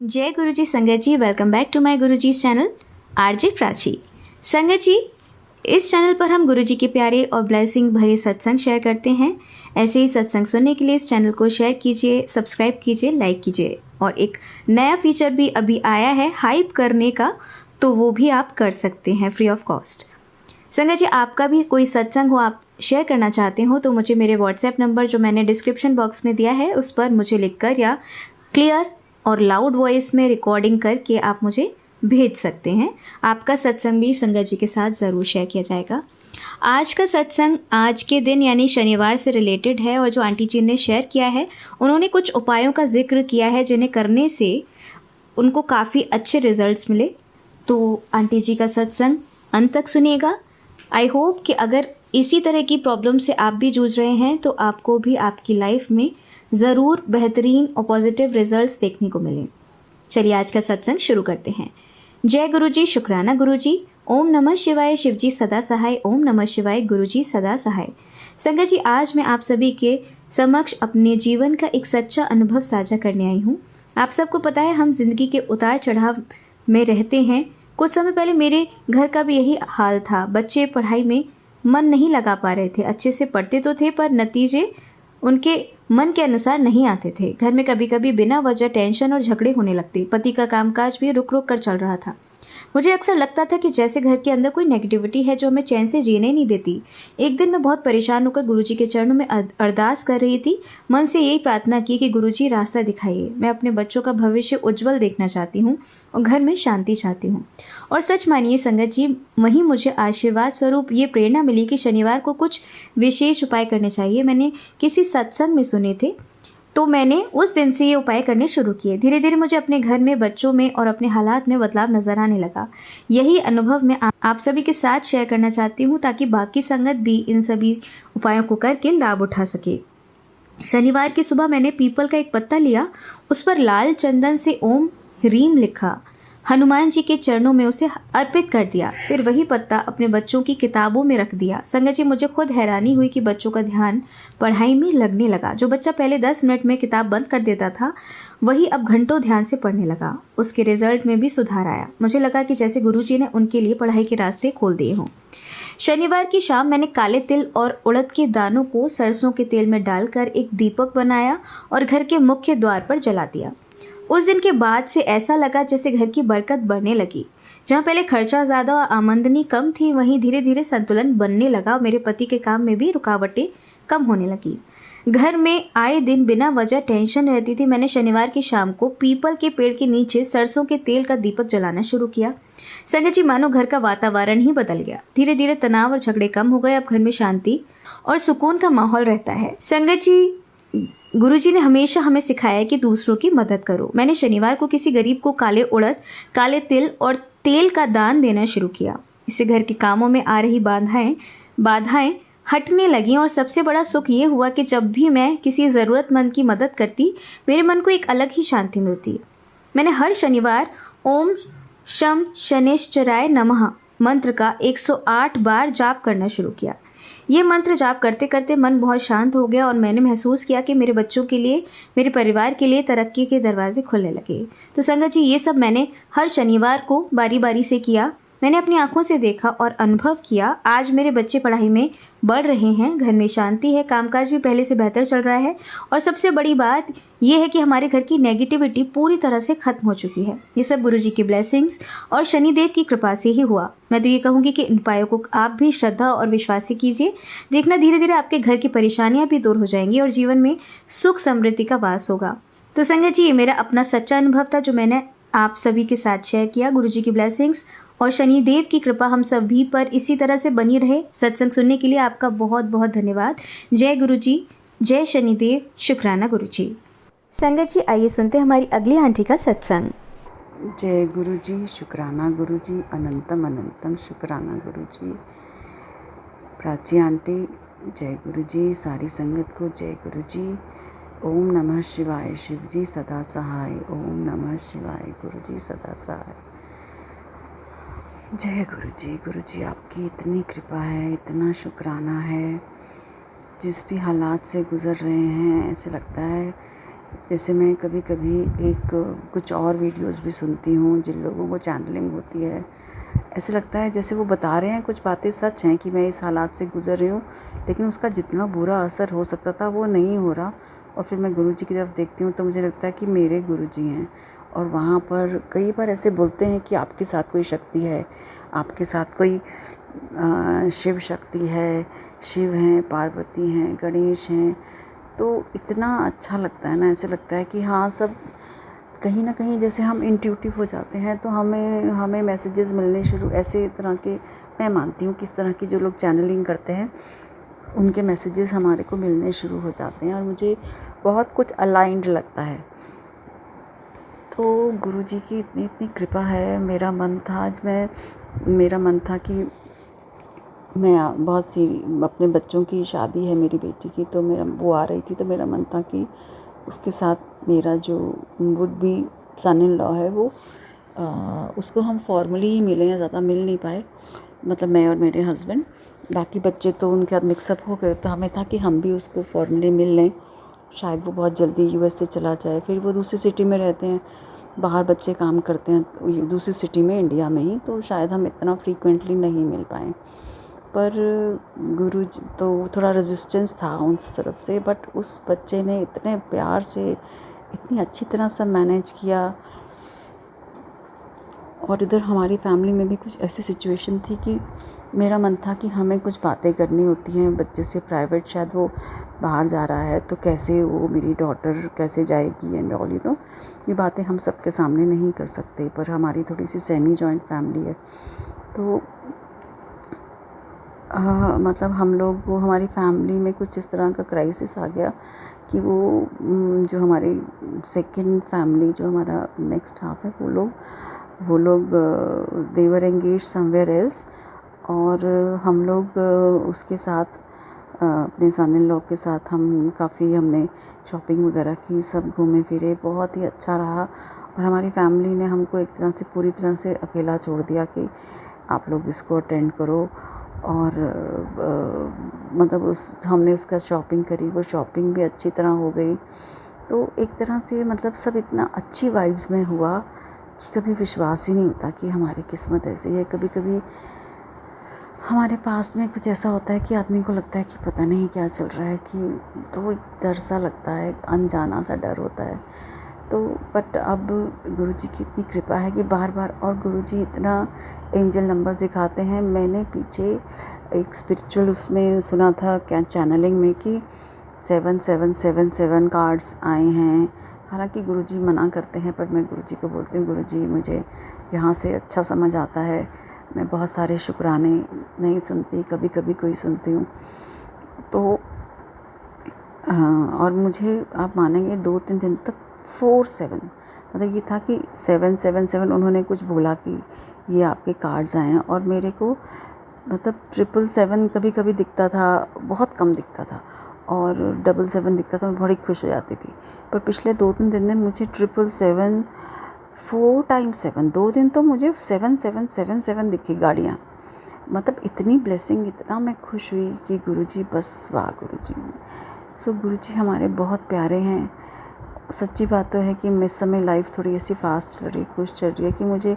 जय गुरुजी संगत जी, welcome back to my Guruji channel RJ Prachi. संगत जी, इस चैनल पर हम गुरुजी के प्यारे और ब्लेसिंग भरे सत्संग शेयर करते हैं। ऐसे ही सत्संग सुनने के लिए इस चैनल को शेयर कीजिए, सब्सक्राइब कीजिए, लाइक कीजिए। और एक नया फीचर भी अभी आया है हाइप करने का, तो वो भी आप कर सकते हैं फ्री ऑफ कॉस्ट। संगत जी, आपका भी कोई सत्संग हो, आप शेयर करना चाहते हो, तो मुझे मेरे व्हाट्सएप नंबर जो मैंने डिस्क्रिप्शन बॉक्स में दिया है उस पर मुझे लिखकर या क्लियर और लाउड वॉइस में रिकॉर्डिंग करके आप मुझे भेज सकते हैं। आपका सत्संग भी संगत जी के साथ ज़रूर शेयर किया जाएगा। आज का सत्संग आज के दिन यानी शनिवार से रिलेटेड है, और जो आंटी जी ने शेयर किया है उन्होंने कुछ उपायों का जिक्र किया है जिन्हें करने से उनको काफ़ी अच्छे रिजल्ट्स मिले। तो आंटी जी का सत्संग अंत तक सुनिएगा। आई होप कि अगर इसी तरह की प्रॉब्लम से आप भी जूझ रहे हैं तो आपको भी आपकी लाइफ में ज़रूर बेहतरीन और पॉजिटिव रिजल्ट्स देखने को मिलें। चलिए आज का सत्संग शुरू करते हैं। जय गुरुजी, शुक्राना गुरुजी। ओम नमः शिवाय, शिवजी सदा सहाय। ओम नमः शिवाय, गुरुजी सदा सहाय। संगत जी, आज मैं आप सभी के समक्ष अपने जीवन का एक सच्चा अनुभव साझा करने आई हूँ। आप सबको पता है हम जिंदगी के उतार चढ़ाव में रहते हैं। कुछ समय पहले मेरे घर का भी यही हाल था। बच्चे पढ़ाई में मन नहीं लगा पा रहे थे, अच्छे से पढ़ते तो थे पर नतीजे उनके मन के अनुसार नहीं आते थे। घर में कभी कभी बिना वजह टेंशन और झगड़े होने लगते। पति का कामकाज भी रुक रुक कर चल रहा था। मुझे अक्सर लगता था कि जैसे घर के अंदर कोई नेगेटिविटी है जो हमें चैन से जीने नहीं देती। एक दिन मैं बहुत परेशान होकर गुरुजी के चरणों में अरदास कर रही थी। मन से यही प्रार्थना की कि गुरुजी रास्ता दिखाइए। मैं अपने बच्चों का भविष्य उज्जवल देखना चाहती हूँ और घर में शांति चाहती हूँ। और सच मानिए संगत जी, वहीं मुझे आशीर्वाद स्वरूप ये प्रेरणा मिली कि शनिवार को कुछ विशेष उपाय करने चाहिए। मैंने किसी सत्संग में सुने थे, तो मैंने उस दिन से ये उपाय करने शुरू किए। धीरे धीरे मुझे अपने घर में, बच्चों में और अपने हालात में बदलाव नजर आने लगा। यही अनुभव मैं आप सभी के साथ शेयर करना चाहती हूँ ताकि बाकी संगत भी इन सभी उपायों को करके लाभ उठा सके। शनिवार की सुबह मैंने पीपल का एक पत्ता लिया, उस पर लाल चंदन से ओम ह्रीम लिखा, हनुमान जी के चरणों में उसे अर्पित कर दिया। फिर वही पत्ता अपने बच्चों की किताबों में रख दिया। संगत जी, मुझे खुद हैरानी हुई कि बच्चों का ध्यान पढ़ाई में लगने लगा। जो बच्चा पहले 10 मिनट में किताब बंद कर देता था, वही अब घंटों ध्यान से पढ़ने लगा। उसके रिजल्ट में भी सुधार आया। मुझे लगा कि जैसे गुरुजी ने उनके लिए पढ़ाई के रास्ते खोल दिए हों। शनिवार की शाम मैंने काले तिल और उड़द के दानों को सरसों के तेल में डालकर एक दीपक बनाया और घर के मुख्य द्वार पर जला दिया। उस दिन के बाद से ऐसा लगा जैसे घर की बरकत बढ़ने लगी। जहाँ पहले खर्चा ज़्यादा और आमदनी कम थी, वहीं धीरे धीरे संतुलन बनने लगा। मेरे पति के काम में भी रुकावटें कम होने लगी। घर में आए दिन बिना वजह टेंशन रहती थी। मैंने शनिवार की शाम को पीपल के पेड़ के नीचे सरसों के तेल का दीपक जलाना शुरू किया। संगत जी, मानो घर का वातावरण ही बदल गया। धीरे धीरे तनाव और झगड़े कम हो गए। अब घर में शांति और सुकून का माहौल रहता है। संगत जी, गुरुजी ने हमेशा हमें सिखाया कि दूसरों की मदद करो। मैंने शनिवार को किसी गरीब को काले उड़द, काले तिल और तेल का दान देना शुरू किया। इससे घर के कामों में आ रही बाधाएं हटने लगी। और सबसे बड़ा सुख ये हुआ कि जब भी मैं किसी ज़रूरतमंद की मदद करती, मेरे मन को एक अलग ही शांति मिलती। मैंने हर शनिवार ओम शम शनेश्चराय नमः मंत्र का 108 बार जाप करना शुरू किया। ये मंत्र जाप करते करते मन बहुत शांत हो गया और मैंने महसूस किया कि मेरे बच्चों के लिए, मेरे परिवार के लिए तरक्की के दरवाजे खुलने लगे। तो संगत जी, ये सब मैंने हर शनिवार को बारी बारी से किया। मैंने अपनी आंखों से देखा और अनुभव किया। आज मेरे बच्चे पढ़ाई में बढ़ रहे हैं, घर में शांति है, कामकाज भी पहले से बेहतर चल रहा है, और सबसे बड़ी बात यह है कि हमारे घर की नेगेटिविटी पूरी तरह से खत्म हो चुकी है। ये सब गुरुजी की ब्लेसिंग्स और शनिदेव की कृपा से ही हुआ। मैं तो ये कहूँगी कि इन उपायों को आप भी श्रद्धा और विश्वास से कीजिए। देखना, धीरे धीरे आपके घर की परेशानियाँ भी दूर हो जाएंगी और जीवन में सुख समृद्धि का वास होगा। तो संगत जी, ये मेरा अपना सच्चा अनुभव था जो मैंने आप सभी के साथ शेयर किया। गुरुजी की ब्लेसिंग्स और शनिदेव की कृपा हम सभी पर इसी तरह से बनी रहे। सत्संग सुनने के लिए आपका बहुत बहुत धन्यवाद। जय गुरुजी, जय शनिदेव, शुक्राना गुरुजी। संगत जी, आइए सुनते हैं हमारी अगली आंटी का सत्संग। जय गुरुजी, शुक्राना गुरुजी, अनंतम अनंतम शुक्राना गुरुजी। प्राची आंटी, जय गुरुजी। सारी संगत को जय गुरुजी। ओम नमः शिवाय, शिवजी सदा सहाय। ओम नमः शिवाय, गुरुजी सदा सहाय। जय गुरुजी। गुरुजी, आपकी इतनी कृपा है, इतना शुक्राना है। जिस भी हालात से गुज़र रहे हैं, ऐसे लगता है जैसे मैं कभी कभी एक कुछ और वीडियोस भी सुनती हूँ जिन लोगों को चैनलिंग होती है, ऐसे लगता है जैसे वो बता रहे हैं कुछ बातें सच हैं कि मैं इस हालात से गुज़र रही हूँ, लेकिन उसका जितना बुरा असर हो सकता था वो नहीं हो रहा। और फिर मैं गुरुजी की तरफ देखती हूँ तो मुझे लगता है कि मेरे गुरुजी हैं, और वहाँ पर कई बार ऐसे बोलते हैं कि आपके साथ कोई शक्ति है, आपके साथ कोई शिव शक्ति है, शिव हैं, पार्वती हैं, गणेश हैं। तो इतना अच्छा लगता है ना, ऐसे लगता है कि हाँ, सब कहीं ना कहीं जैसे हम इंट्यूटिव हो जाते हैं, तो हमें मैसेजेस मिलने शुरू, ऐसे तरह के मैं मानती हूँ कि इस तरह की जो लोग चैनलिंग करते हैं उनके मैसेजेस हमारे को मिलने शुरू हो जाते हैं, और मुझे बहुत कुछ अलाइंड लगता है। तो गुरुजी की इतनी इतनी कृपा है। मेरा मन था कि मैं बहुत सी अपने बच्चों की शादी है मेरी बेटी की, तो वो आ रही थी, तो मेरा मन था कि उसके साथ मेरा जो would be son in law है वो उसको हम फॉर्मली ही मिले हैं, ज़्यादा मिल नहीं पाए, मतलब मैं और मेरे हस्बैंड। बाकी बच्चे तो उनके साथ मिक्सअप हो गए, तो हमें था कि हम भी उसको फॉर्मली मिल लें। शायद वो बहुत जल्दी यूएस से चला जाए, फिर वो दूसरी सिटी में रहते हैं, बाहर बच्चे काम करते हैं दूसरी सिटी में, इंडिया में ही, तो शायद हम इतना फ्रीक्वेंटली नहीं मिल पाएँ। पर गुरुजी तो थोड़ा रेजिस्टेंस था उस तरफ से, बट उस बच्चे ने इतने प्यार से इतनी अच्छी तरह से मैनेज किया। और इधर हमारी फैमिली में भी कुछ ऐसी सिचुएशन थी कि मेरा मन था कि हमें कुछ बातें करनी होती हैं बच्चे से प्राइवेट, शायद वो बाहर जा रहा है तो कैसे वो मेरी डॉटर कैसे जाएगी एंड ऑल, ये बातें हम सबके सामने नहीं कर सकते। पर हमारी थोड़ी सी सेमी जॉइंट फैमिली है, तो मतलब हम लोग, वो हमारी फैमिली में कुछ इस तरह का क्राइसिस आ गया कि वो जो हमारी सेकंड फैमिली, जो हमारा नेक्स्ट हाफ है, वो लोग दे वर एंगेज समवेयर एल्स, और हम लोग उसके साथ अपने सन इन लॉ के साथ हमने शॉपिंग वगैरह की, सब घूमे फिरे, बहुत ही अच्छा रहा। और हमारी फैमिली ने हमको एक तरह से पूरी तरह से अकेला छोड़ दिया कि आप लोग इसको अटेंड करो। और मतलब हमने उसका शॉपिंग करी, वो शॉपिंग भी अच्छी तरह हो गई। तो एक तरह से मतलब सब इतना अच्छी वाइब्स में हुआ कि कभी विश्वास ही नहीं होता कि हमारी किस्मत ऐसी है। कभी कभी हमारे पास में कुछ ऐसा होता है कि आदमी को लगता है कि पता नहीं क्या चल रहा है, कि तो एक डर सा लगता है, अनजाना सा डर होता है। तो बट अब गुरुजी की इतनी कृपा है कि बार बार, और गुरुजी इतना एंजल नंबर दिखाते हैं। मैंने पीछे एक स्पिरिचुअल उसमें सुना था, क्या चैनलिंग में, कि 7777 कार्ड्स आए हैं। हालांकि गुरुजी मना करते हैं, पर मैं गुरुजी को बोलती हूँ, गुरुजी मुझे यहाँ से अच्छा समझ आता है, मैं बहुत सारे शुक्राने नहीं सुनती, कभी कभी कोई सुनती हूँ। तो और मुझे, आप मानेंगे, 2-3 दिन तक 47, मतलब ये था कि 777 उन्होंने कुछ बोला कि ये आपके कार्ड्स आए हैं, और मेरे को मतलब 777 कभी कभी दिखता था, बहुत कम दिखता था, और 777 दिखता था, मैं बड़ी खुश हो जाती थी। पर पिछले 2-3 दिन में मुझे 777 4 टाइम्स 7, 2 दिन तो मुझे 7777 दिखी गाड़ियाँ। मतलब इतनी ब्लेसिंग, इतना मैं खुश हुई कि गुरुजी, बस वाह गुरुजी। सो गुरुजी हमारे बहुत प्यारे हैं। सच्ची बात तो है कि इस समय लाइफ थोड़ी ऐसी फास्ट चल रही, खुश चल रही है, कि मुझे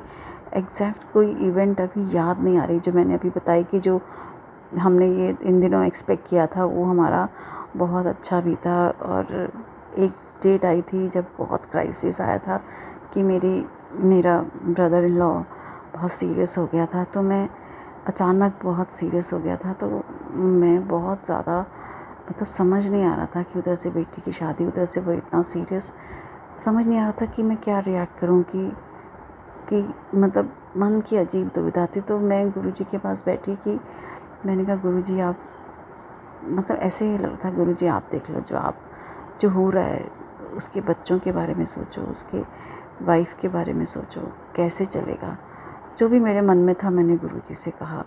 एग्जैक्ट कोई इवेंट अभी याद नहीं आ रही जो मैंने अभी बताई, कि जो हमने ये इन दिनों एक्सपेक्ट किया था वो हमारा बहुत अच्छा भी था। और एक डेट आई थी जब बहुत क्राइसिस आया था कि मेरा ब्रदर इन लॉ बहुत सीरियस हो गया था, तो मैं अचानक बहुत सीरियस हो गया था, तो मैं बहुत ज़्यादा, मतलब समझ नहीं आ रहा था कि उधर से बेटी की शादी, उधर से वो इतना सीरियस, समझ नहीं आ रहा था कि मैं क्या रिएक्ट करूं, कि मतलब मन की अजीब दुविधा थी। तो मैं गुरुजी के पास बैठी, कि मैंने कहा गुरुजी आप, मतलब ऐसे ही लग रहा था, गुरुजी आप देख लो, जो हो रहा है उसके बच्चों के बारे में सोचो, उसके वाइफ के बारे में सोचो, कैसे चलेगा। जो भी मेरे मन में था मैंने गुरुजी से कहा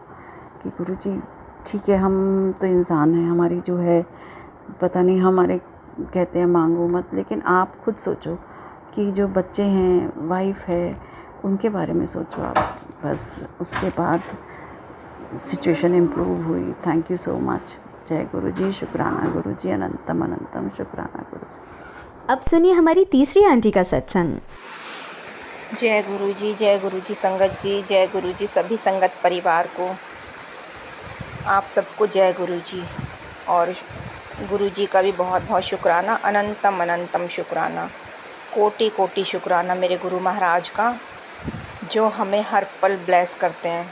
कि गुरुजी ठीक है, हम तो इंसान हैं, हमारी जो है पता नहीं, हमारे कहते हैं मांगो मत, लेकिन आप खुद सोचो कि जो बच्चे हैं, वाइफ है, उनके बारे में सोचो आप। बस उसके बाद सिचुएशन इम्प्रूव हुई। Thank you so much. जय गुरुजी, शुक्राना गुरुजी, अनंतम अनंतम शुक्राना गुरुजी। अब सुनिए हमारी तीसरी आंटी का सत्संग। जय गुरु जी संगत जी, जय गुरु जी सभी संगत परिवार को, आप सबको जय गुरु जी। और गुरु जी का भी बहुत बहुत शुक्राना, अनंतम अनंतम शुक्राना, कोटि कोटि शुक्राना मेरे गुरु महाराज का, जो हमें हर पल ब्लेस करते हैं,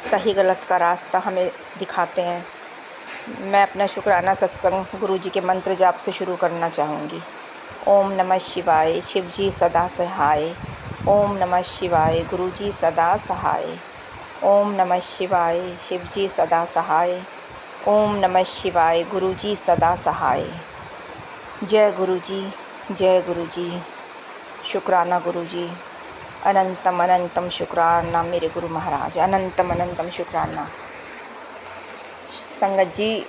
सही गलत का रास्ता हमें दिखाते हैं। मैं अपना शुक्राना सत्संग गुरु जी के मंत्र जाप से शुरू करना चाहूँगी। ओम नमः शिवाय, शिव जी सदा सहाय। ओम नमः शिवाय, गुरु जी सदा सहाय। ओम नमः शिवाय, शिव जी सदा सहाय। ओम नमः शिवाय, गुरु जी सदा सहाय। जय गुरु जी, जय गुरु जी, शुक्राना गुरु जी, अनंतम अनंतम शुक्राना मेरे गुरु महाराज, अनंतम अनंतम शुक्राना। संगत जी,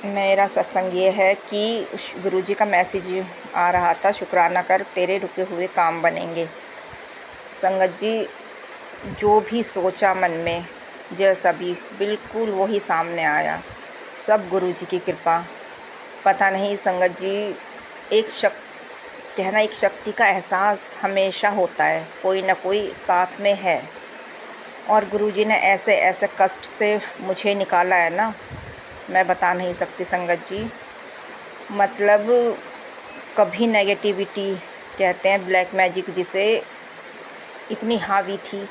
मेरा सत्संग ये है कि गुरुजी का मैसेज आ रहा था, शुक्राना कर तेरे रुके हुए काम बनेंगे। संगत जी, जो भी सोचा मन में, जैसा भी बिल्कुल वही सामने आया, सब गुरुजी की कृपा। पता नहीं संगत जी, एक शक्ति का एहसास हमेशा होता है, कोई ना कोई साथ में है। और गुरुजी ने ऐसे ऐसे कष्ट से मुझे निकाला है ना, मैं बता नहीं सकती संगत जी। मतलब कभी नेगेटिविटी कहते हैं, ब्लैक मैजिक जिसे, इतनी हावी थी,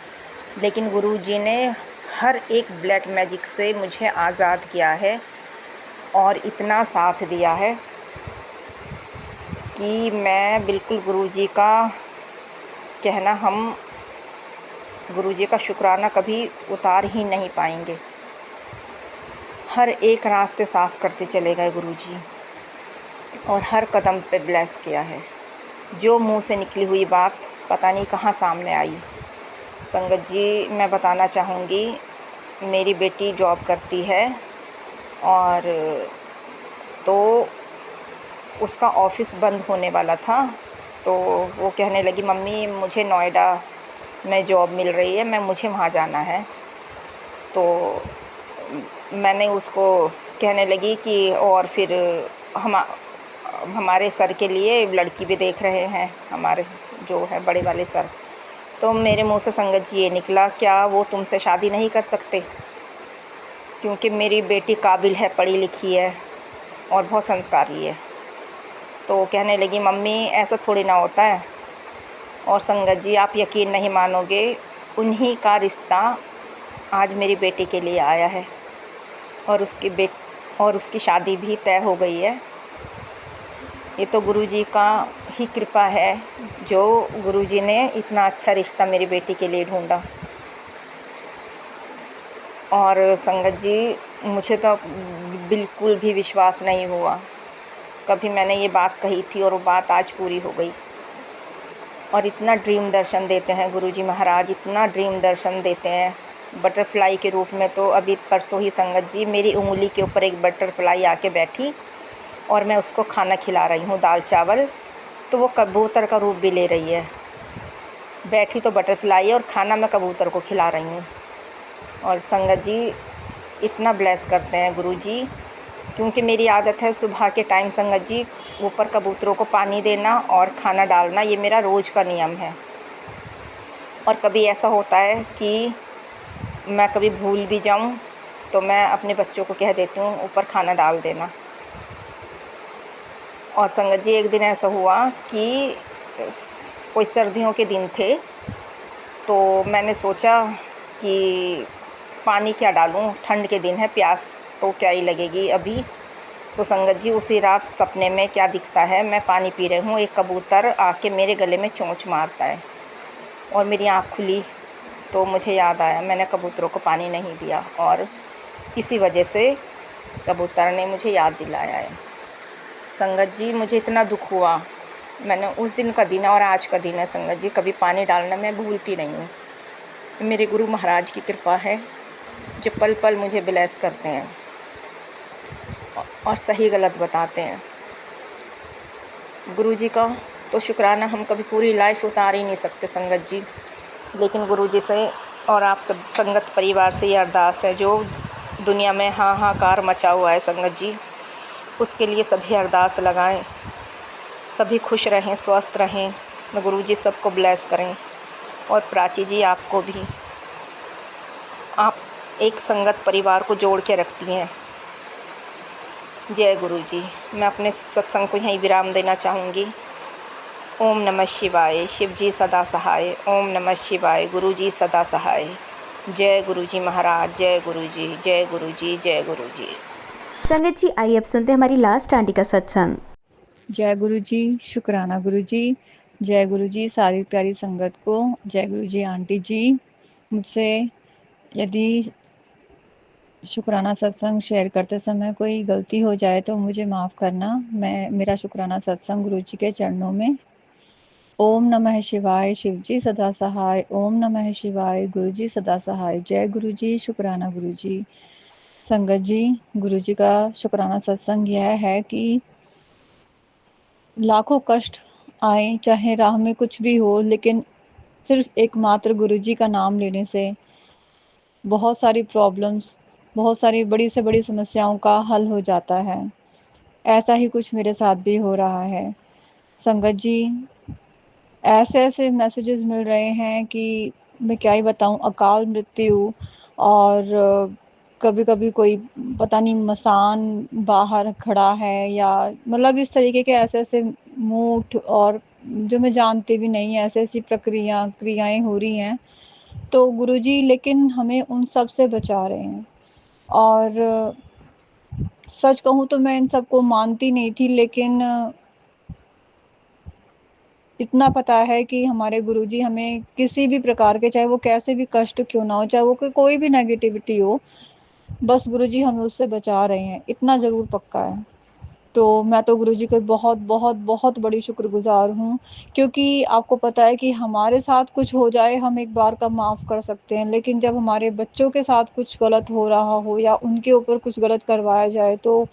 लेकिन गुरुजी ने हर एक ब्लैक मैजिक से मुझे आज़ाद किया है और इतना साथ दिया है कि मैं बिल्कुल गुरुजी का कहना, हम गुरुजी का शुक्राना कभी उतार ही नहीं पाएंगे। हर एक रास्ते साफ़ करते चले गए गुरुजी और हर कदम पे ब्लेस किया है। जो मुंह से निकली हुई बात पता नहीं कहाँ सामने आई। संगत जी, मैं बताना चाहूँगी, मेरी बेटी जॉब करती है और तो उसका ऑफ़िस बंद होने वाला था, तो वो कहने लगी मम्मी मुझे नोएडा में जॉब मिल रही है, मुझे वहाँ जाना है। तो मैंने उसको कहने लगी कि और फिर हमारे सर के लिए लड़की भी देख रहे हैं, हमारे जो है बड़े वाले सर। तो मेरे मुंह से संगत जी ये निकला, क्या वो तुमसे शादी नहीं कर सकते? क्योंकि मेरी बेटी काबिल है, पढ़ी लिखी है और बहुत संस्कारी है। तो कहने लगी मम्मी ऐसा थोड़ी ना होता है। और संगत जी, आप यकीन नहीं मानोगे, उन्हीं का रिश्ता आज मेरी बेटी के लिए आया है और उसकी शादी भी तय हो गई है। ये तो गुरुजी का ही कृपा है, जो गुरुजी ने इतना अच्छा रिश्ता मेरी बेटी के लिए ढूंढा। और संगत जी, मुझे तो बिल्कुल भी विश्वास नहीं हुआ। कभी मैंने ये बात कही थी और वो बात आज पूरी हो गई। और इतना ड्रीम दर्शन देते हैं गुरुजी महाराज, इतना ड्रीम दर्शन देते हैं बटरफ्लाई के रूप में। तो अभी परसों ही संगत जी, मेरी उंगली के ऊपर एक बटरफ्लाई आके बैठी और मैं उसको खाना खिला रही हूँ, दाल चावल। तो वो कबूतर का रूप भी ले रही है, बैठी तो बटरफ्लाई है और खाना मैं कबूतर को खिला रही हूँ। और संगत जी, इतना ब्लेस करते हैं गुरुजी, क्योंकि मेरी आदत है सुबह के टाइम संगत जी ऊपर कबूतरों को पानी देना और खाना डालना, ये मेरा रोज़ का नियम है। और कभी ऐसा होता है कि मैं कभी भूल भी जाऊं तो मैं अपने बच्चों को कह देती हूँ ऊपर खाना डाल देना। और संगत जी, एक दिन ऐसा हुआ कि कोई सर्दियों के दिन थे, तो मैंने सोचा कि पानी क्या डालूं, ठंड के दिन है, प्यास तो क्या ही लगेगी अभी। तो संगत जी, उसी रात सपने में क्या दिखता है, मैं पानी पी रही हूँ, एक कबूतर आके मेरे गले में चोंच मारता है और मेरी आँख खुली तो मुझे याद आया मैंने कबूतरों को पानी नहीं दिया, और इसी वजह से कबूतर ने मुझे याद दिलाया है। संगत जी, मुझे इतना दुख हुआ, मैंने उस दिन का दिन और आज का दिन है संगत जी, कभी पानी डालना मैं भूलती नहीं हूँ। मेरे गुरु महाराज की कृपा है, जो पल पल मुझे ब्लेस करते हैं और सही गलत बताते हैं। गुरुजी का तो शुक्राना हम कभी पूरी लाइफ उतार ही नहीं सकते संगत जी, लेकिन गुरुजी से और आप सब संगत परिवार से ये अरदास है, जो दुनिया में हाहाकार मचा हुआ है संगत जी, उसके लिए सभी अरदास लगाएं सभी खुश रहें, स्वस्थ रहें। गुरुजी सबको ब्लेस करें। और प्राची जी आपको भी, आप एक संगत परिवार को जोड़ के रखती हैं। जय गुरु जी। मैं अपने सत्संग को यहीं विराम देना चाहूँगी। ओम नमः शिवाय। शिव जी सदा सहाय। ओम नमः शिवाय। गुरु जी सदा सहाय। जय गुरु जी महाराज। जय गुरु जी। जय गुरु जी। जय गुरु जी। संगत जी, आइए अब सुनते हैं हमारी लास्ट आंटी का सत्संग। जय गुरु जी। शुक्राना गुरु जी। जय गुरु जी सारी प्यारी संगत को। जय गुरु जी आंटी जी। मुझसे यदि शुक्राना सत्संग शेयर करते समय कोई गलती हो जाए तो मुझे माफ़ करना। मेरा शुक्राना सत्संग गुरु जी के चरणों में। ओम नमः शिवाय। शिव जी सदा सहाय। ओम नमः शिवाय। गुरु जी सदा सहाय। जय गुरु जी। शुक्राना गुरु जी। संगत जी, गुरु जी का शुक्राना सत्संग यह है कि लाखों कष्ट आए, चाहे राह में कुछ भी हो, लेकिन सिर्फ एकमात्र गुरु जी का नाम लेने से बहुत सारी प्रॉब्लम्स, बहुत सारी बड़ी से बड़ी समस्याओं का हल हो जाता है। ऐसा ही कुछ मेरे साथ भी हो रहा है। संगत जी, ऐसे मैसेजेस मिल रहे हैं कि मैं क्या ही बताऊं, अकाल मृत्यु और कभी-कभी कोई पता नहीं मसान बाहर खड़ा है या मतलब इस तरीके के ऐसे-ऐसे मूठ और जो मैं जानती भी नहीं, ऐसी-ऐसी क्रियाएं हो रही हैं। तो गुरुजी लेकिन हमें उन सब से बचा रहे हैं। और सच कहूँ तो मैं इन सबको मानती नहीं थी, लेकिन इतना पता है कि हमारे गुरुजी हमें किसी भी प्रकार के, चाहे वो कैसे भी कष्ट क्यों ना हो, चाहे वो कोई भी नेगेटिविटी हो, बस गुरुजी हमें उससे बचा रहे हैं, इतना ज़रूर पक्का है। तो मैं तो गुरुजी को बहुत बहुत बहुत बड़ी शुक्रगुजार हूँ, क्योंकि आपको पता है कि हमारे साथ कुछ हो जाए हम एक बार का माफ़ कर सकते हैं, लेकिन जब हमारे बच्चों के साथ कुछ गलत हो रहा हो या उनके ऊपर कुछ गलत करवाया जाए तो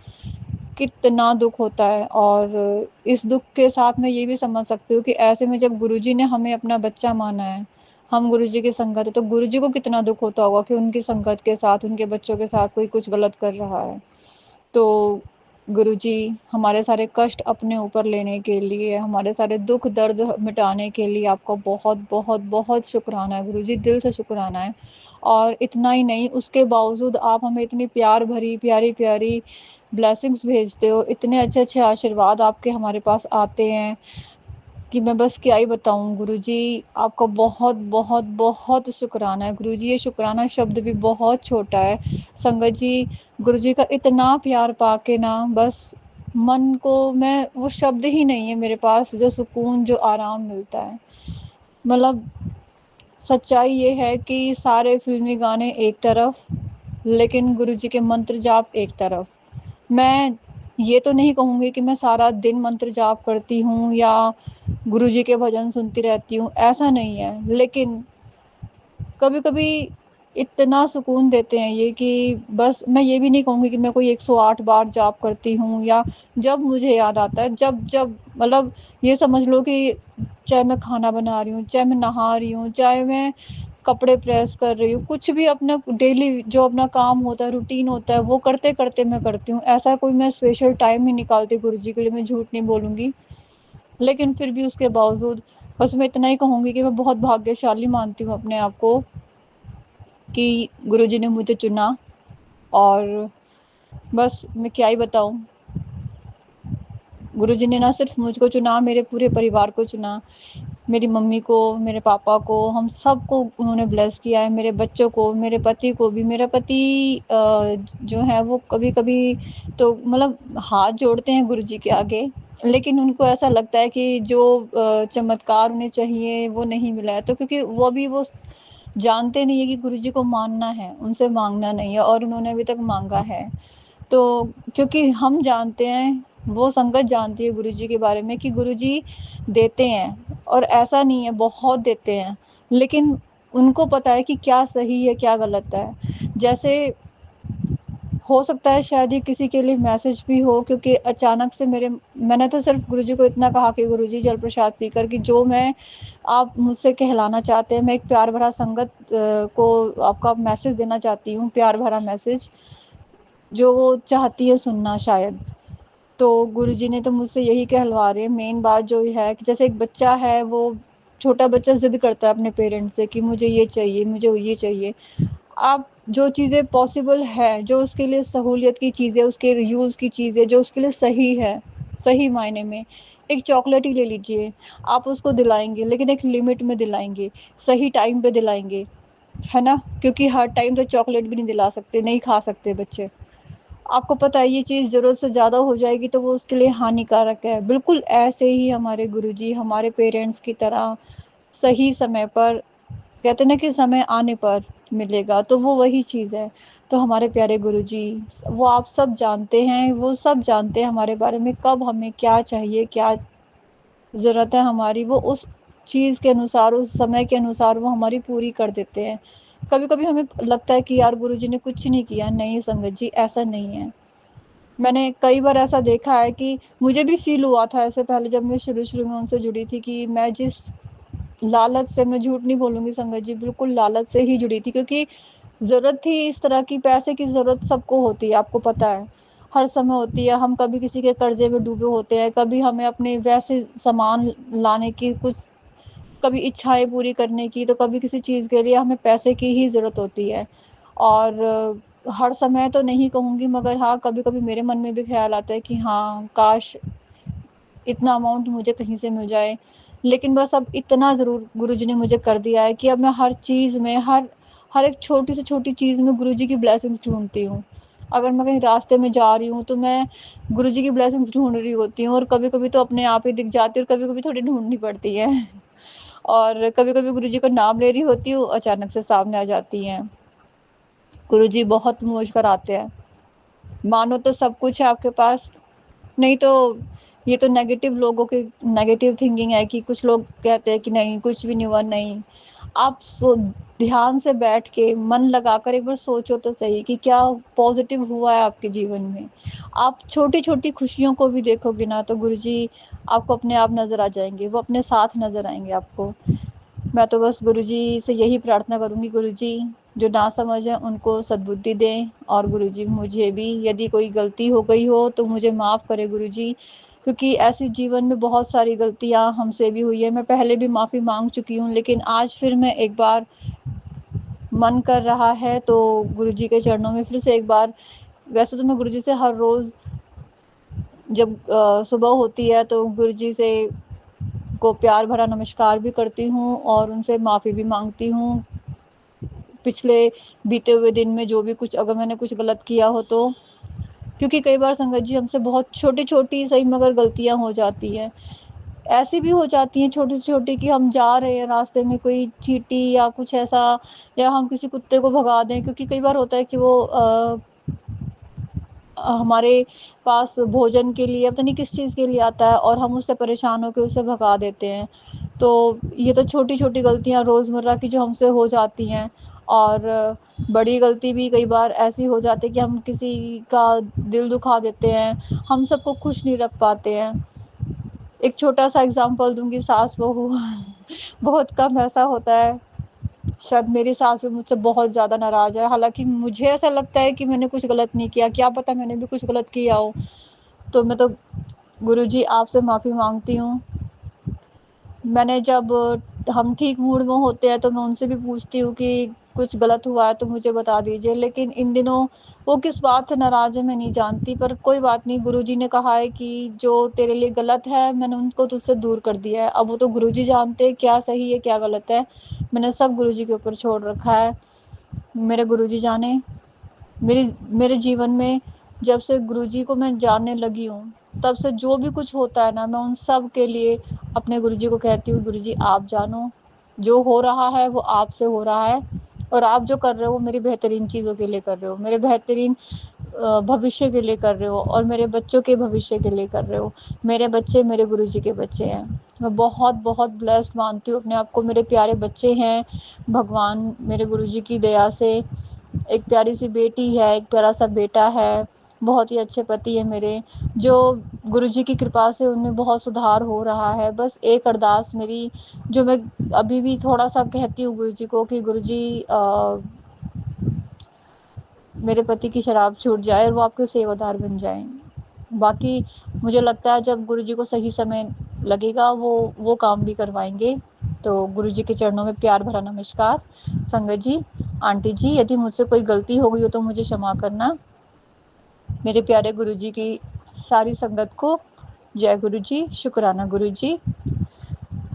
कितना दुख होता है। और इस दुख के साथ मैं ये भी समझ सकती हूँ कि ऐसे में जब गुरुजी ने हमें अपना बच्चा माना है, हम गुरुजी की संगत है, तो गुरुजी को कितना दुख होता होगा कि उनकी संगत के साथ, उनके बच्चों के साथ कोई कुछ गलत कर रहा है। तो गुरुजी हमारे सारे कष्ट अपने ऊपर लेने के लिए, हमारे सारे दुख दर्द मिटाने के लिए आपका बहुत बहुत बहुत शुक्राना है गुरुजी, दिल से शुक्राना है। और इतना ही नहीं, उसके बावजूद आप हमें इतनी प्यार भरी प्यारी प्यारी ब्लेसिंग्स भेजते हो, इतने अच्छे अच्छे आशीर्वाद आपके हमारे पास आते हैं कि मैं बस क्या ही बताऊं। गुरुजी आपका बहुत बहुत बहुत शुक्राना है गुरुजी। ये शुक्राना शब्द भी बहुत छोटा है संगत जी। गुरुजी का इतना प्यार पाके ना, बस मन को, मैं वो शब्द ही नहीं है मेरे पास, जो सुकून, जो आराम मिलता है। मतलब सच्चाई ये है कि सारे फिल्मी गाने एक तरफ, लेकिन गुरुजी के मंत्र जाप एक तरफ। मैं ये तो नहीं कहूँगी कि मैं सारा दिन मंत्र जाप करती हूँ या गुरुजी के भजन सुनती रहती हूँ, ऐसा नहीं है, लेकिन कभी-कभी इतना सुकून देते हैं ये कि बस मैं ये भी नहीं कहूँगी कि मैं कोई 108 बार जाप करती हूँ, या जब मुझे याद आता है, जब मतलब ये समझ लो कि चाहे मैं खाना बना रही हूँ, चाहे मैं नहा रही हूँ, चाहे मैं कपड़े प्रेस कर रही हूँ, कुछ भी अपना डेली जो अपना काम होता है, रूटीन होता है, वो करते-करते मैं करती हूँ। ऐसा कोई मैं स्पेशल टाइम नहीं निकालती गुरुजी के लिए, मैं झूठ नहीं बोलूँगी। लेकिन फिर भी उसके बावजूद बस मैं इतना ही कहूँगी कि मैं बहुत भाग्यशाली मानती हूँ अपने आप को कि गुरुजी ने मुझे चुना। और बस मैं क्या ही बताऊँ, गुरुजी ने ना सिर्फ मुझको चुना, मेरे पूरे परिवार को चुना, मेरी मम्मी को, मेरे पापा को, हम सबको उन्होंने ब्लेस किया है, मेरे बच्चों को, मेरे पति को भी। मेरा पति जो है वो कभी-कभी तो मतलब हाथ जोड़ते हैं गुरुजी के आगे, लेकिन उनको ऐसा लगता है कि जो चमत्कार उन्हें चाहिए वो नहीं मिला है, तो क्योंकि वो जानते नहीं है कि गुरुजी को मानना है, उनसे मांगना नहीं है, और उन्होंने अभी तक मांगा है। तो क्योंकि हम जानते हैं, वो संगत जानती है गुरुजी के बारे में कि गुरुजी देते हैं, और ऐसा नहीं है, बहुत देते हैं, लेकिन उनको पता है कि क्या सही है क्या गलत है। जैसे हो सकता है शायद ये किसी के लिए मैसेज भी हो, क्योंकि अचानक से मैंने तो सिर्फ गुरुजी को इतना कहा कि गुरुजी जल प्रसाद पीकर कि जो मैं आप मुझसे कहलाना चाहते हैं, मैं एक प्यार भरा संगत को आपका मैसेज देना चाहती हूँ, प्यार भरा मैसेज जो वो चाहती है सुनना शायद। तो गुरुजी ने तो मुझसे यही कहलवा रहे हैं। मेन बात जो है कि जैसे एक बच्चा है, वो छोटा बच्चा ज़िद करता है अपने पेरेंट्स से कि मुझे ये चाहिए, मुझे ये चाहिए। आप जो चीज़ें पॉसिबल है, जो उसके लिए सहूलियत की चीज़ें, उसके यूज़ की चीज़ें, जो उसके लिए सही है, सही मायने में, एक चॉकलेट ही ले लीजिए, आप उसको दिलाएँगे, लेकिन एक लिमिट में दिलाएँगे, सही टाइम पे दिलाएँगे, है ना? क्योंकि हर टाइम तो चॉकलेट भी नहीं दिला सकते, नहीं खा सकते बच्चे। आपको पता है ये चीज़ ज़रूरत से ज़्यादा हो जाएगी तो वो उसके लिए हानिकारक है। बिल्कुल ऐसे ही हमारे गुरुजी हमारे पेरेंट्स की तरह सही समय पर, कहते हैं ना कि समय आने पर मिलेगा, तो वो वही चीज़ है। तो हमारे प्यारे गुरुजी, वो आप सब जानते हैं, वो सब जानते हैं हमारे बारे में, कब हमें क्या चाहिए, क्या ज़रूरत है हमारी, वो उस चीज़ के अनुसार, उस समय के अनुसार वो हमारी पूरी कर देते हैं। कभी-कभी हमें लगता है कि यार गुरुजी ने कुछ नहीं किया, नहीं संगत जी, ऐसा नहीं है। मैंने कई बार ऐसा देखा है कि मुझे भी फ़ील हुआ था ऐसे पहले, जब मैं शुरू-शुरू में उनसे जुड़ी थी, कि मैं जिस लालच से, मैं झूठ नहीं बोलूँगी संगत जी, बिल्कुल लालच से ही जुड़ी थी, क्योंकि ज़रूरत थी इस तरह की, पैसे की ज़रूरत सबको होती है, आपको पता है। हर समय होती है, हम कभी किसी के कर्ज़े में डूबे होते हैं, कभी हमें अपने वैसे सामान लाने की, कुछ कभी इच्छाएँ पूरी करने की, तो कभी किसी चीज़ के लिए हमें पैसे की ही ज़रूरत होती है। और हर समय तो नहीं कहूँगी, मगर हाँ, कभी-कभी मेरे मन में भी ख़्याल आता है कि हाँ, काश इतना अमाउंट मुझे कहीं से मिल जाए। लेकिन बस अब इतना ज़रूर गुरुजी ने मुझे कर दिया है कि अब मैं हर चीज़ में, हर एक छोटी से छोटी चीज़ में गुरुजी की ब्लेसिंग्स ढूँढती हूँ। अगर मैं कहीं रास्ते में जा रही हूँ, तो मैं गुरुजी की ब्लेसिंग्स ढूँढ रही होती हूँ, और कभी-कभी तो अपने आप ही दिख जाती है, और कभी-कभी थोड़ी ढूँढनी पड़ती है। और कभी-कभी गुरुजी का नाम ले रही होती हूँ, अचानक से सामने आ जाती हैं। गुरुजी बहुत मुझ कर आते हैं। मानो तो सब कुछ है आपके पास, नहीं तो ये तो नेगेटिव लोगों की नेगेटिव थिंकिंग है, कि कुछ लोग कहते हैं कि नहीं, कुछ भी नहीं हुआ। नहीं, आप ध्यान से बैठ के मन लगाकर एक बार सोचो तो सही कि क्या पॉजिटिव हुआ है आपके जीवन में। आप छोटी छोटी खुशियों को भी देखोगे ना, तो गुरुजी आपको अपने आप नजर आ जाएंगे, वो अपने साथ नजर आएंगे आपको। मैं तो बस गुरुजी से यही प्रार्थना करूँगी, गुरुजी जो नासमझ हैं उनको सद्बुद्धि दें, और गुरुजी मुझे भी यदि कोई गलती हो गई हो तो मुझे माफ़ करें गुरुजी, क्योंकि ऐसी जीवन में बहुत सारी गलतियाँ हमसे भी हुई है। मैं पहले भी माफ़ी माँग चुकी हूँ, लेकिन आज फिर मैं एक बार, मन कर रहा है तो गुरुजी के चरणों में फिर से एक बार, वैसे तो मैं गुरुजी से हर रोज़ जब सुबह होती है तो गुरुजी से को प्यार भरा नमस्कार भी करती हूँ, और उनसे माफ़ी भी माँगती हूँ, पिछले बीते हुए दिन में जो भी कुछ, अगर मैंने कुछ गलत किया हो तो। क्योंकि कई बार संगत जी हमसे बहुत छोटी-छोटी सही मगर गलतियाँ हो जाती हैं। ऐसी भी हो जाती हैं छोटी से छोटी, कि हम जा रहे हैं रास्ते में, कोई चींटी या कुछ ऐसा, या हम किसी कुत्ते को भगा दें, क्योंकि कई बार होता है कि वो हमारे पास भोजन के लिए, पता नहीं किस चीज़ के लिए आता है, और हम उससे परेशान होकर उसे भगा देते हैं। तो ये तो छोटी-छोटी गलतियाँ रोज़मर्रा की जो हमसे हो जाती हैं, और बड़ी गलती भी कई बार ऐसी हो जाती है कि हम किसी का दिल दुखा देते हैं, हम सबको खुश नहीं रख पाते हैं। एक छोटा-सा एग्ज़ाम्पल दूँगी, सास-बहू बहुत कम ऐसा होता है। शायद मेरी सास भी मुझसे बहुत ज़्यादा नाराज़ है, हालाँकि मुझे ऐसा लगता है कि मैंने कुछ गलत नहीं किया, क्या पता मैंने भी कुछ गलत किया हो। तो मैं तो गुरुजी आपसे माफ़ी माँगती हूँ। मैंने जब हम ठीक मूड में होते हैं तो मैं उनसे भी पूछती हूँ कि कुछ गलत हुआ है तो मुझे बता दीजिए, लेकिन इन दिनों वो किस बात से नाराज़ है मैं नहीं जानती, पर कोई बात नहीं। गुरुजी ने कहा है कि जो तेरे लिए गलत है मैंने उनको तुझसे दूर कर दिया है। अब वो तो गुरुजी जानते हैं क्या सही है क्या गलत है, मैंने सब गुरुजी के ऊपर छोड़ रखा है। मेरे गुरुजी जाने, मेरे जीवन में जब से गुरुजी को मैं जानने लगी हूँ, तब से जो भी कुछ होता है ना, मैं उन सब के लिए अपने गुरुजी को कहती हूँ, गुरुजी आप जानो, जो हो रहा है वो आपसे हो रहा है, और आप जो कर रहे हो मेरी बेहतरीन चीज़ों के लिए कर रहे हो, मेरे बेहतरीन भविष्य के लिए कर रहे हो, और मेरे बच्चों के भविष्य के लिए कर रहे हो। मेरे बच्चे मेरे गुरुजी के बच्चे हैं। मैं बहुत बहुत ब्लेस्ड मानती हूँ अपने आप को, मेरे प्यारे बच्चे हैं, भगवान मेरे गुरुजी की दया से। एक प्यारी सी बेटी है, एक प्यारा सा बेटा है, बहुत ही अच्छे पति है मेरे, जो गुरुजी की कृपा से उनमें बहुत सुधार हो रहा है। बस एक अरदास मेरी, जो मैं अभी भी थोड़ा सा कहती हूँ गुरुजी को, कि गुरुजी मेरे पति की शराब छूट जाए और वो आपके सेवादार बन जाएं। बाकी मुझे लगता है जब गुरुजी को सही समय लगेगा वो काम भी करवाएँगे। तो गुरुजी के चरणों में प्यार भरा नमस्कार। संगत जी, आंटी जी, यदि मुझसे कोई गलती हो गई हो तो मुझे क्षमा करना। मेरे प्यारे गुरुजी की सारी संगत को जय गुरुजी, शुक्राना गुरुजी।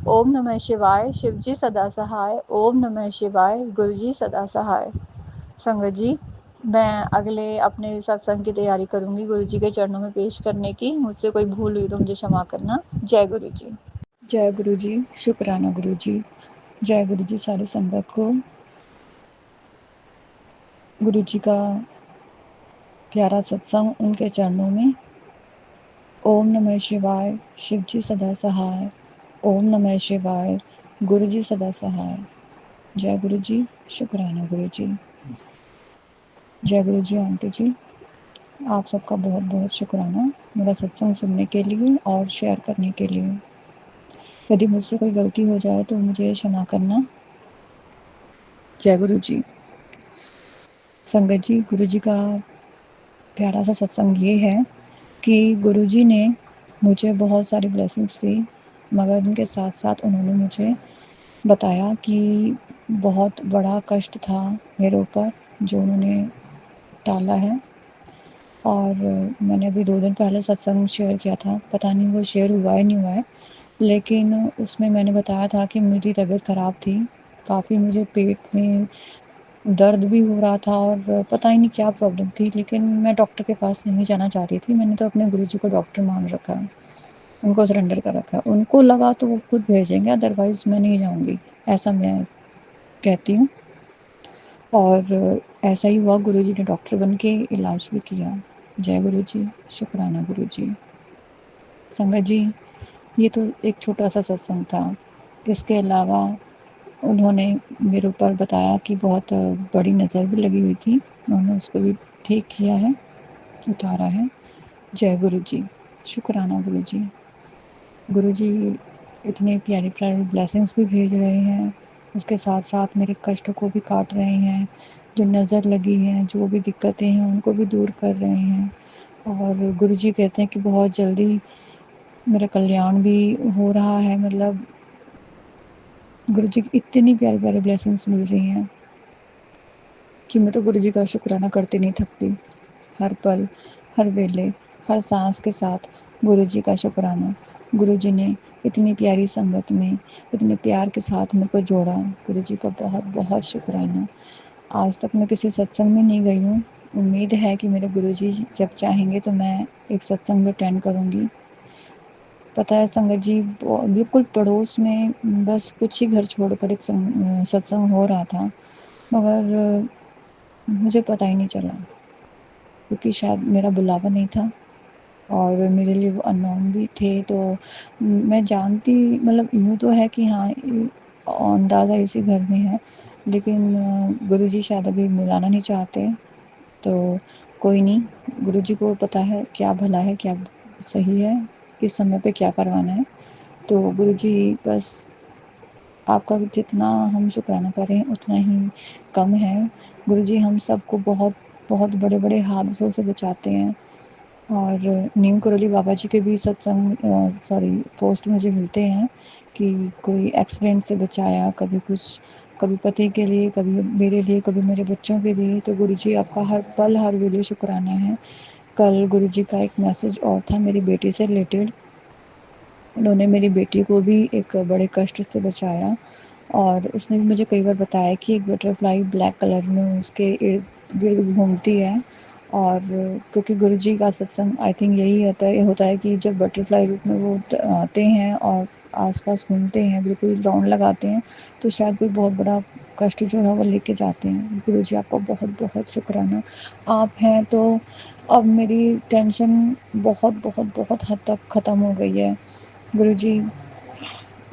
ओम नमः शिवाय, शिवजी सदा सहाय। ओम नमः शिवाय, गुरुजी सदा सहाय। संगत जी, मैं अगले अपने सत्संग की तैयारी करूँगी गुरुजी के चरणों में पेश करने की। मुझसे कोई भूल हुई तो मुझे क्षमा करना। जय गुरुजी। जय गुरुजी, शुक्राना गुरुजी। जय गुरुजी सारी संगत को गुरुजी का प्यारा सत्संग उनके चरणों में। ओम नमः शिवाय, शिवजी सदा सहाय। ओम नमः शिवाय, गुरुजी सदा सहाय। जय गुरुजी, शुक्राना गुरुजी। जय गुरुजी आंटी जी, आप सबका बहुत बहुत शुक्राना मेरा सत्संग सुनने के लिए और शेयर करने के लिए। यदि मुझसे कोई गलती हो जाए तो मुझे क्षमा करना। जय गुरुजी। संगत जी, गुरुजी का प्यारा सा सत्संग ये है कि गुरुजी ने मुझे बहुत सारी ब्लेसिंग्स दी, मगर उनके साथ साथ उन्होंने मुझे बताया कि बहुत बड़ा कष्ट था मेरे ऊपर जो उन्होंने टाला है। और मैंने अभी 2 दिन पहले सत्संग शेयर किया था, पता नहीं वो शेयर हुआ है नहीं हुआ है, लेकिन उसमें मैंने बताया था कि मेरी तबीयत ख़राब थी, काफ़ी मुझे पेट में दर्द भी हो रहा था और पता ही नहीं क्या प्रॉब्लम थी, लेकिन मैं डॉक्टर के पास नहीं जाना चाहती थी। मैंने तो अपने गुरुजी को डॉक्टर मान रखा है, उनको सरेंडर कर रखा है। उनको लगा तो वो खुद भेजेंगे, अदरवाइज़ मैं नहीं जाऊँगी, ऐसा मैं कहती हूँ। और ऐसा ही हुआ, गुरुजी ने डॉक्टर बन के इलाज भी किया। जय गुरुजी, शुक्राना गुरुजी। संगत जी, ये तो एक छोटा-सा सत्संग था। इसके अलावा उन्होंने मेरे ऊपर बताया कि बहुत बड़ी नज़र भी लगी हुई थी, उन्होंने उसको भी ठीक किया है, उतारा है। जय गुरुजी, शुक्राना गुरुजी। गुरुजी इतने प्यारी-प्यारी ब्लेसिंग्स भी भेज रहे हैं, उसके साथ-साथ मेरे कष्टों को भी काट रहे हैं, जो नज़र लगी है, जो भी दिक्कतें हैं, उनको भी दूर कर रहे हैं। और गुरुजी कहते हैं कि बहुत जल्दी मेरा कल्याण भी हो रहा है। मतलब गुरुजी की इतनी प्यारी-प्यारी ब्लेसिंग्स मिल रही हैं कि मैं तो गुरुजी का शुक्राना करते नहीं थकती। हर पल, हर वेले, हर सांस के साथ गुरुजी का शुक्राना। गुरुजी ने इतनी प्यारी संगत में, इतने प्यार के साथ मेरे को जोड़ा। गुरुजी का बहुत-बहुत शुक्राना। आज तक मैं किसी सत्संग में नहीं गई हूँ। उम्मीद है कि मेरे गुरुजी जब चाहेंगे तो मैं एक सत्संग में अटेंड करूँगी। पता है संगत जी, बिल्कुल पड़ोस में बस कुछ ही घर छोड़कर एक सत्संग हो रहा था, मगर मुझे पता ही नहीं चला, क्योंकि शायद मेरा बुलावा नहीं था और मेरे लिए वो अननोन भी थे। तो मैं जानती, मतलब यूँ तो है कि हाँ, अंदाज़ा इसी घर में है, लेकिन गुरुजी शायद अभी बुलाना नहीं चाहते। तो कोई नहीं, गुरुजी को पता है क्या भला है, क्या सही है, किस समय पे क्या करवाना है। तो गुरुजी बस आपका जितना हम शुक्राना करें उतना ही कम है। गुरुजी हम सबको बहुत बहुत बड़े-बड़े हादसों से बचाते हैं। और नीम करोली बाबा जी के भी सत्संग पोस्ट मुझे मिलते हैं कि कोई एक्सीडेंट से बचाया, कभी कुछ, कभी पति के लिए, कभी मेरे लिए, कभी मेरे बच्चों के लिए। तो गुरुजी आपका हर पल, हर वेले शुक्राना है। कल गुरुजी का एक मैसेज और था मेरी बेटी से रिलेटेड। उन्होंने मेरी बेटी को भी एक बड़े कष्ट से बचाया और उसने भी मुझे कई बार बताया कि एक बटरफ्लाई ब्लैक कलर में उसके इर्द-गिर्द घूमती है। और क्योंकि गुरुजी का सत्संग आई थिंक यही होता है कि जब बटरफ्लाई रूप में वो आते हैं और आस-पास घूमते हैं, बिल्कुल राउंड लगाते हैं, तो शायद कोई बहुत बड़ा कष्ट जो है वो लेके जाते हैं। गुरुजी आपका बहुत-बहुत शुक्राना। आप हैं तो अब मेरी टेंशन बहुत हद तक ख़त्म हो गई है। गुरुजी,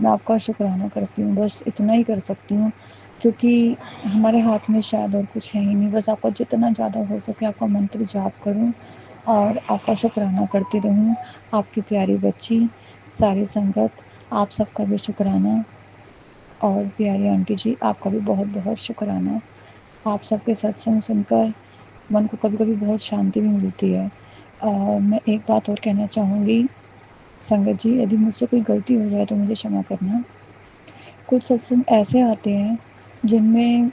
मैं आपका शुक्राना करती हूँ, बस इतना ही कर सकती हूँ, क्योंकि हमारे हाथ में शायद और कुछ है ही नहीं। बस आपका जितना ज़्यादा हो सके आपका मंत्र जाप करूँ और आपका शुक्राना करती रहूँ। आपकी प्यारी बच्ची, सारी संगत, आप सबका भी शुक्राना। और प्यारी आंटी जी, आपका भी बहुत-बहुत शुक्राना। आप सबके सत्संग सुनकर मन को कभी-कभी बहुत शांति भी मिलती है। मैं एक बात और कहना चाहूँगी संगत जी, यदि मुझसे कोई गलती हो जाए तो मुझे क्षमा करना। कुछ सत्संग ऐसे आते हैं जिनमें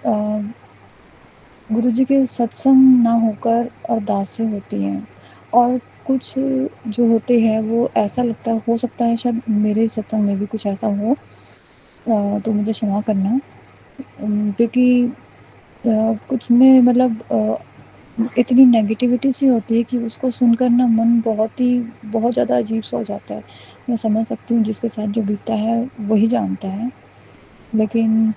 गुरुजी के सत्संग ना होकर अरदासें होती हैं, और कुछ जो होते हैं वो ऐसा लगता हो सकता है शायद मेरे सत्संग में भी कुछ ऐसा हो, तो मुझे क्षमा करना। क्योंकि कुछ में मतलब इतनी नेगेटिविटी सी होती है कि उसको सुनकर ना मन बहुत ज़्यादा अजीब-सा हो जाता है। मैं समझ सकती हूँ, जिसके साथ जो बीतता है वही जानता है। लेकिन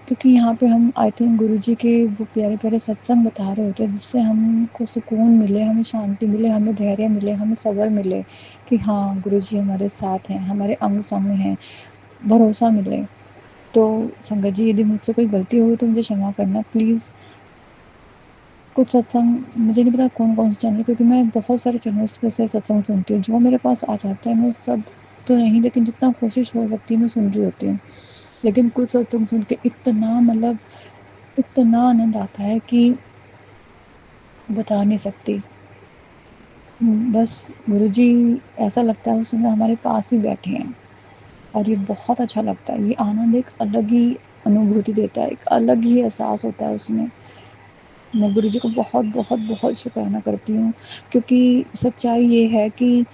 क्योंकि यहाँ पे हम आई थिंक गुरुजी के वो प्यारे-प्यारे सत्संग बता रहे होते हैं, जिससे हमको सुकून मिले, हमें शांति मिले, हमें धैर्य मिले, हमें सब्र मिले कि हाँ, गुरुजी हमारे साथ हैं, हमारे अंग-संग हैं, भरोसा मिले। तो संगत जी, यदि मुझसे कोई गलती हो गई तो मुझे क्षमा करना प्लीज़। कुछ सत्संग मुझे नहीं पता कौन-कौन से चैनल, क्योंकि मैं बहुत सारे चैनल्स पे से सत्संग सुनती हूँ। जो मेरे पास आ जाता है मैं सब तो नहीं, लेकिन जितना कोशिश हो सकती है मैं सुन रही होती हूँ। लेकिन कुछ सत्संग सुन के इतना मतलब इतना आनंद आता है कि बता नहीं सकती। बस गुरुजी ऐसा लगता है उस समय हमारे पास ही बैठे हैं, और ये बहुत अच्छा लगता है। ये आनंद एक अलग ही अनुभूति देता है, एक अलग ही एहसास होता है उसमें। मैं गुरुजी को बहुत शुक्राना करती हूँ, क्योंकि सच्चाई ये है कि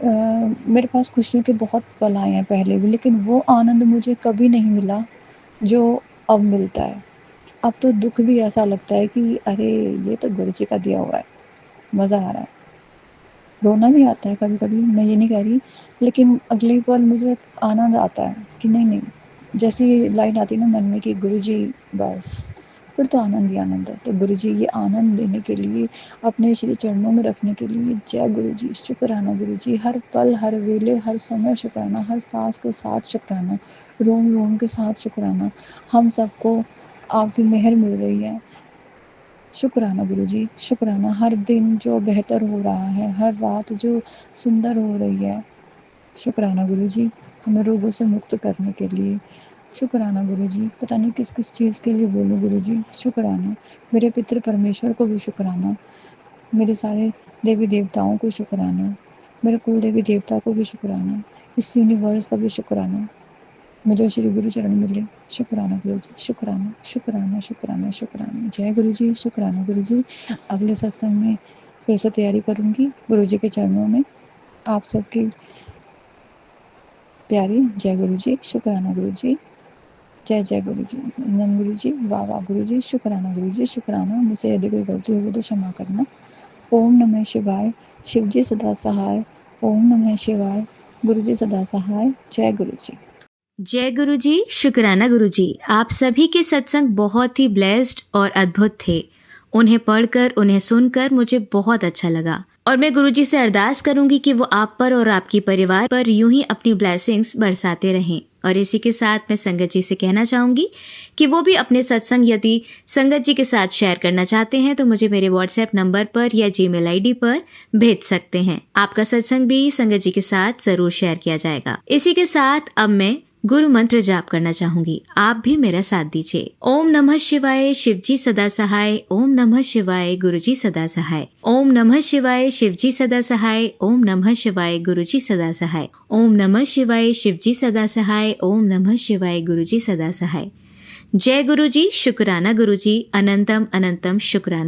मेरे पास खुशियों के बहुत पल आए हैं पहले भी, लेकिन वो आनंद मुझे कभी नहीं मिला जो अब मिलता है। अब तो दुःख भी ऐसा लगता है कि अरे! ये तो गुरुजी का दिया हुआ है, मज़ा आ रहा है। रोना भी आता है कभी-कभी, मैं ये नहीं कह रही, लेकिन अगले पल मुझे आनंद आता है कि नहीं, जैसी लाइन आती है ना मन में कि गुरुजी बस, फिर तो आनंद ही आनंद है। तो गुरुजी ये आनंद देने के लिए, अपने श्री चरणों में रखने के लिए जय गुरुजी, शुक्राना गुरुजी, हर पल, हर वेले, हर समय शुक्राना, हर साँस के साथ शुक्राना, रोम-रोम के साथ शुक्राना। हम सबको आपकी मेहर मिल रही है। शुक्राना गुरुजी, शुक्राना हर दिन जो बेहतर हो रहा है, हर रात जो सुंदर हो रही है। शुक्राना गुरुजी, हमें रोगों से मुक्त करने के लिए। शुक्राना गुरुजी, पता नहीं किस-किस चीज़ के लिए बोलूँ गुरुजी, शुक्राना। मेरे पितृ परमेश्वर को भी शुक्राना, मेरे सारे देवी-देवताओं को शुक्राना, मेरे कुल देवी देवता को भी शुक्राना, इस यूनिवर्स का भी शुक्राना। मुझे श्री गुरु चरण मिले। शुक्राना गुरुजी, शुक्राना, शुक्राना, शुक्राना, शुक्राना। जय गुरुजी, शुक्राना गुरुजी। अगले सत्संग में फिर से तैयारी करूँगी गुरुजी के चरणों में। आप सबकी प्यारी जय गुरुजी, शुक्राना गुरुजी। जय गुरुजी। नंदन गुरुजी, वाह गुरुजी, शुक्राना गुरुजी, शुक्राना। मुझसे यदि कोई गलती होगी तो क्षमा करना। ओम नमः शिवाय, शिवजी सदा सहाय। ओम नमः शिवाय, गुरुजी सदा सहाय। जय गुरुजी। जय गुरुजी, शुक्राना गुरुजी। आप सभी के सत्संग बहुत ही ब्लेस्ड और अद्भुत थे। उन्हें पढ़कर, उन्हें सुनकर मुझे बहुत अच्छा लगा, और मैं गुरुजी से अरदास करूंगी कि वो आप पर और आपकी परिवार पर यूं ही अपनी ब्लेसिंग्स बरसाते रहें। और इसी के साथ मैं संगत जी से कहना चाहूंगी कि वो भी अपने सत्संग यदि संगत जी के साथ शेयर करना चाहते हैं तो मुझे मेरे व्हाट्सएप नंबर पर या जीमेल आईडी पर भेज सकते हैं। आपका सत्संग भी संगत जी के साथ जरूर शेयर किया जाएगा। इसी के साथ अब मैं गुरु मंत्र जाप करना चाहूंगी, आप भी मेरा साथ दीजिए। ओम नमः शिवाय, शिवजी सदा सहाय। ओम नमः शिवाय, गुरुजी सदा सहाय। ओम नमः शिवाय, शिवजी सदा सहाय। ओम नमः शिवाय, गुरुजी सदा सहाय। ओम नमः शिवाय, शिवजी सदा सहाय। ओम नमः शिवाय, गुरुजी सदा सहाय। जय गुरुजी, शुक्राना गुरुजी, अनंतम अनंतम शुक्राना।